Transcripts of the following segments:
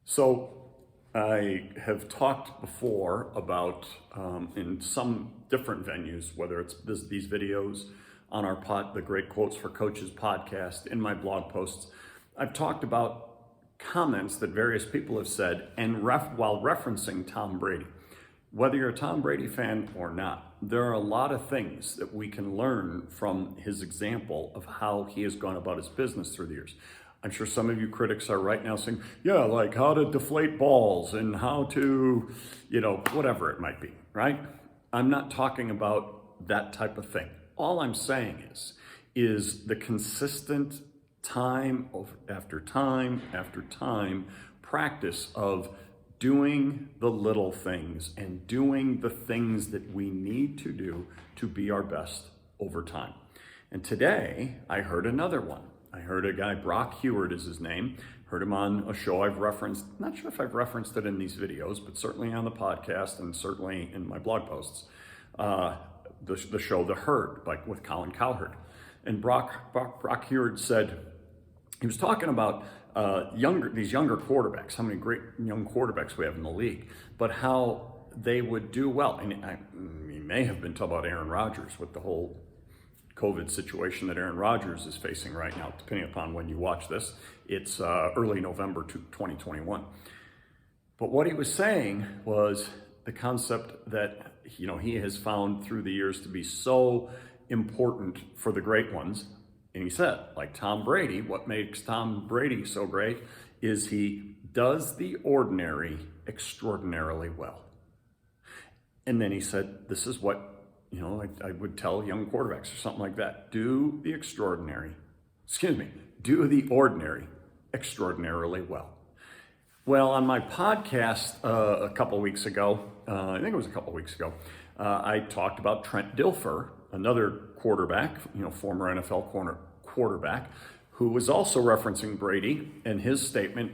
So I have talked before about in some different venues, whether it's these videos on our the Great Quotes for Coaches podcast, in my blog posts, I've talked about comments that various people have said and while referencing Tom Brady. Whether you're a Tom Brady fan or not, there are a lot of things that we can learn from his example of how he has gone about his business through the years. I'm sure some of you critics are right now saying, yeah, like how to deflate balls and how to, whatever it might be, right? I'm not talking about that type of thing. All I'm saying is the consistent time after time after time practice of doing the little things and doing the things that we need to do to be our best over time. And today I heard another one. I heard a guy, Brock Heward is his name, heard him on a show I've referenced. Not sure if I've referenced it in these videos, but certainly on the podcast and certainly in my blog posts. The show The Herd, with Colin Cowherd. And Brock Heward said, he was talking about these younger quarterbacks, how many great young quarterbacks we have in the league, but how they would do well. And he may have been talking about Aaron Rodgers with the whole COVID situation that Aaron Rodgers is facing right now, depending upon when you watch this. It's early November 2021. But what he was saying was the concept that he has found through the years to be so important for the great ones. And he said, like Tom Brady, what makes Tom Brady so great is he does the ordinary extraordinarily well. And then he said, this is what I would tell young quarterbacks or something like that. Do the ordinary extraordinarily well. Well, on my podcast a couple weeks ago, I talked about Trent Dilfer, another quarterback, former NFL quarterback, who was also referencing Brady and his statement,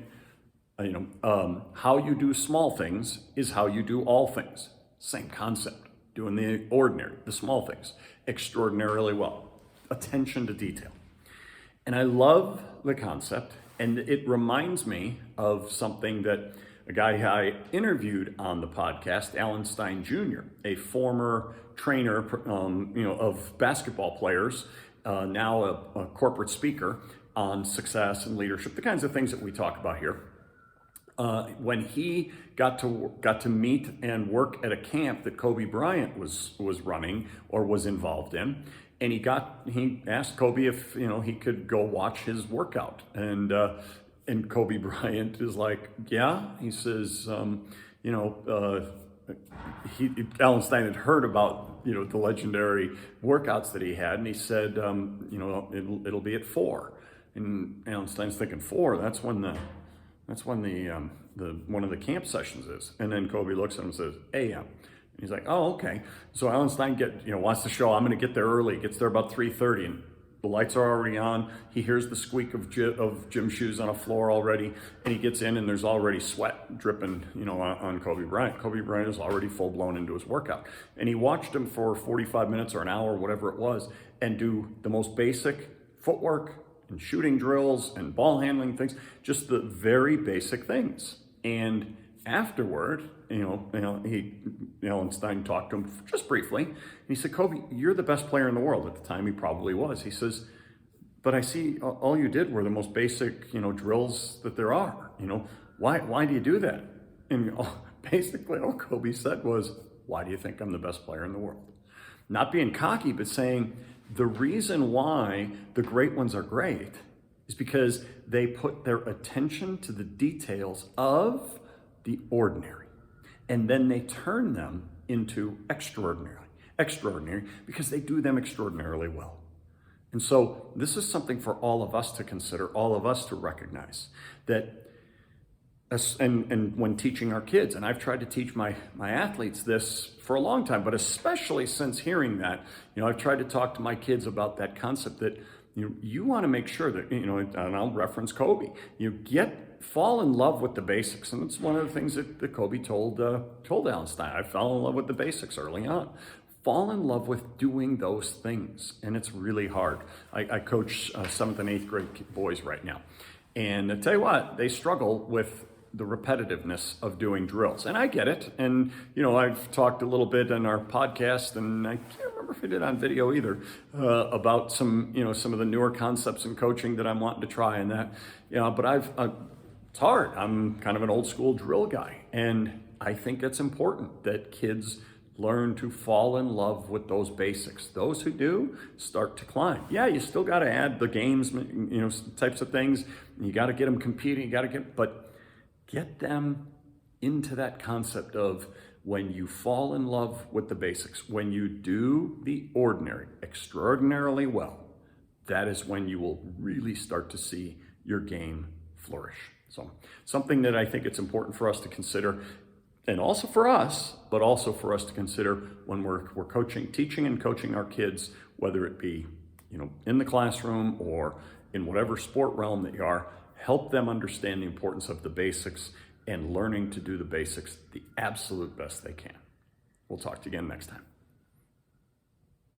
how you do small things is how you do all things. Same concept. Doing the ordinary, the small things, extraordinarily well. Attention to detail. And I love the concept, and it reminds me of something that a guy I interviewed on the podcast, Alan Stein Jr., a former trainer of basketball players, now a corporate speaker on success and leadership, the kinds of things that we talk about here. When he got to meet and work at a camp that Kobe Bryant was running or was involved in, and he asked Kobe if he could go watch his workout, and Kobe Bryant is like, yeah. He says, Alan Stein had heard about the legendary workouts that he had, and he said, it'll be at 4, and Alan Stein's thinking 4. That's when one of the camp sessions is. And then Kobe looks at him and says, a.m. He's like, oh, okay. So Alan Stein wants to show, I'm going to get there early. Gets there about 3:30, and the lights are already on. He hears the squeak of gym shoes on a floor already, and he gets in, and there's already sweat dripping, on Kobe Bryant. Kobe Bryant is already full blown into his workout, and he watched him for 45 minutes or an hour, whatever it was, and do the most basic footwork and shooting drills and ball handling things, just the very basic things. And afterward, Alan Stein talked to him just briefly. And he said, Kobe, you're the best player in the world. At the time, he probably was. He says, but I see all you did were the most basic, drills that there are. Why do you do that? And basically all Kobe said was, why do you think I'm the best player in the world? Not being cocky, but saying, the reason why the great ones are great is because they put their attention to the details of the ordinary, and then they turn them into extraordinary because they do them extraordinarily well. And so this is something for all of us to consider, all of us to recognize that. And when teaching our kids, and I've tried to teach my athletes this for a long time, but especially since hearing that, I've tried to talk to my kids about that concept that you want to make sure that, and I'll reference Kobe, fall in love with the basics. And it's one of the things that Kobe told Alan Stein. I fell in love with the basics early on. Fall in love with doing those things. And it's really hard. I coach 7th and 8th grade boys right now. And I tell you what, they struggle with the repetitiveness of doing drills. And I get it. And, I've talked a little bit on our podcast, and I can't remember if I did on video either, about some of the newer concepts in coaching that I'm wanting to try and that, but it's hard. I'm kind of an old school drill guy. And I think it's important that kids learn to fall in love with those basics. Those who do start to climb. Yeah, you still got to add the games, types of things. You got to get them competing. But get them into that concept of when you fall in love with the basics, when you do the ordinary extraordinarily well, that is when you will really start to see your game flourish. So something that I think it's important for us to consider, and also for us, but also for us to consider when we're teaching and coaching our kids, whether it be, in the classroom or in whatever sport realm that you are, help them understand the importance of the basics and learning to do the basics the absolute best they can. We'll talk to you again next time.